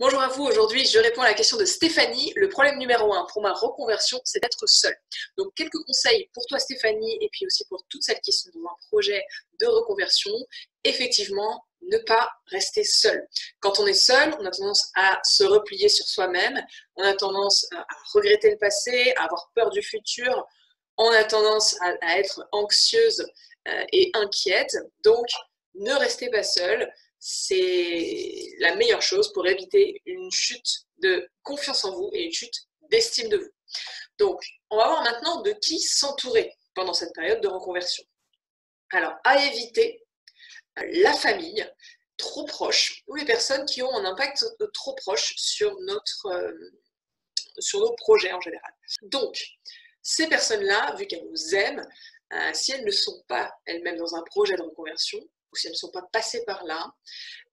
Bonjour à vous, aujourd'hui je réponds à la question de Stéphanie. Le problème numéro 1 pour ma reconversion, c'est d'être seule. Donc quelques conseils pour toi Stéphanie et puis aussi pour toutes celles qui sont dans un projet de reconversion. Effectivement, ne pas rester seule. Quand on est seul, on a tendance à se replier sur soi-même, on a tendance à regretter le passé, à avoir peur du futur, on a tendance à être anxieuse et inquiète. Donc ne restez pas seule. C'est la meilleure chose pour éviter une chute de confiance en vous et une chute d'estime de vous. Donc, on va voir maintenant de qui s'entourer pendant cette période de reconversion. Alors, à éviter la famille trop proche ou les personnes qui ont un impact trop proche sur nos projets en général. Donc, ces personnes-là, vu qu'elles nous aiment, si elles ne sont pas elles-mêmes dans un projet de reconversion, ou si elles ne sont pas passées par là,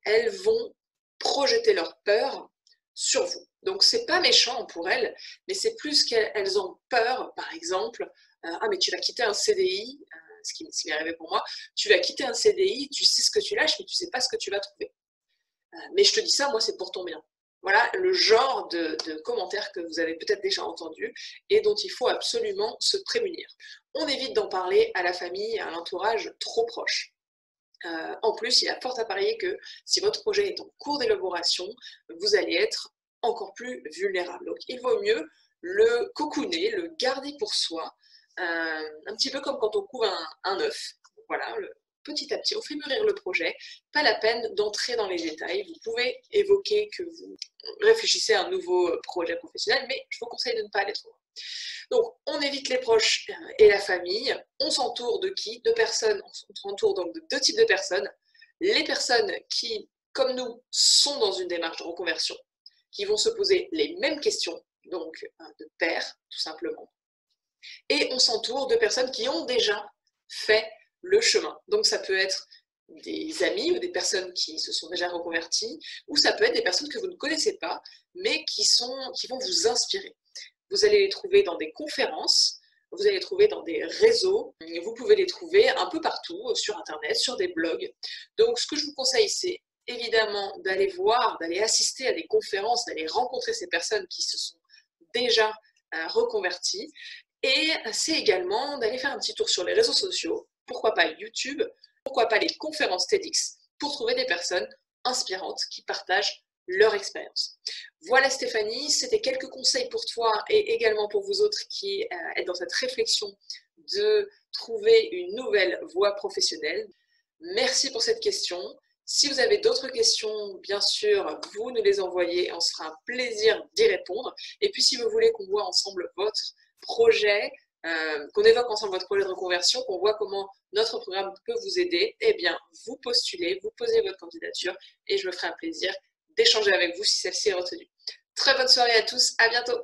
elles vont projeter leur peur sur vous. Donc c'est pas méchant pour elles, mais c'est plus qu'elles ont peur, par exemple, ah mais tu vas quitter un CDI, ce qui m'est arrivé pour moi, tu vas quitter un CDI, tu sais ce que tu lâches, mais tu sais pas ce que tu vas trouver. Mais je te dis ça, moi c'est pour ton bien. Voilà le genre de commentaires que vous avez peut-être déjà entendu et dont il faut absolument se prémunir. On évite d'en parler à la famille, à l'entourage trop proche. En plus, il y a fort à parier que si votre projet est en cours d'élaboration, vous allez être encore plus vulnérable. Donc il vaut mieux le cocooner, le garder pour soi, un petit peu comme quand on couve un œuf. Voilà, petit à petit, on fait mûrir le projet. Pas la peine d'entrer dans les détails. Vous pouvez évoquer que vous réfléchissez à un nouveau projet professionnel, mais je vous conseille de ne pas aller trop loin. Donc, on évite les proches et la famille. On s'entoure de qui? De personnes. On s'entoure donc de deux types de personnes. Les personnes qui, comme nous, sont dans une démarche de reconversion, qui vont se poser les mêmes questions, donc de pairs, tout simplement. Et on s'entoure de personnes qui ont déjà fait le chemin. Donc, ça peut être des amis ou des personnes qui se sont déjà reconverties, ou ça peut être des personnes que vous ne connaissez pas, mais qui vont vous inspirer. Vous allez les trouver dans des conférences, vous allez les trouver dans des réseaux, vous pouvez les trouver un peu partout, sur Internet, sur des blogs. Donc, ce que je vous conseille, c'est évidemment d'aller voir, d'aller assister à des conférences, d'aller rencontrer ces personnes qui se sont déjà reconverties. Et c'est également d'aller faire un petit tour sur les réseaux sociaux, pourquoi pas YouTube, pourquoi pas les conférences TEDx, pour trouver des personnes inspirantes qui partagent leur expérience. Voilà Stéphanie, c'était quelques conseils pour toi et également pour vous autres qui êtes dans cette réflexion de trouver une nouvelle voie professionnelle. Merci pour cette question. Si vous avez d'autres questions, bien sûr, vous nous les envoyez, on se fera un plaisir d'y répondre. Et puis si vous voulez qu'on voit ensemble votre projet, qu'on évoque ensemble votre projet de reconversion, qu'on voit comment notre programme peut vous aider, eh bien, vous postulez, vous posez votre candidature et je me ferai un plaisir d'échanger avec vous si celle-ci est retenue. Très bonne soirée à tous, à bientôt!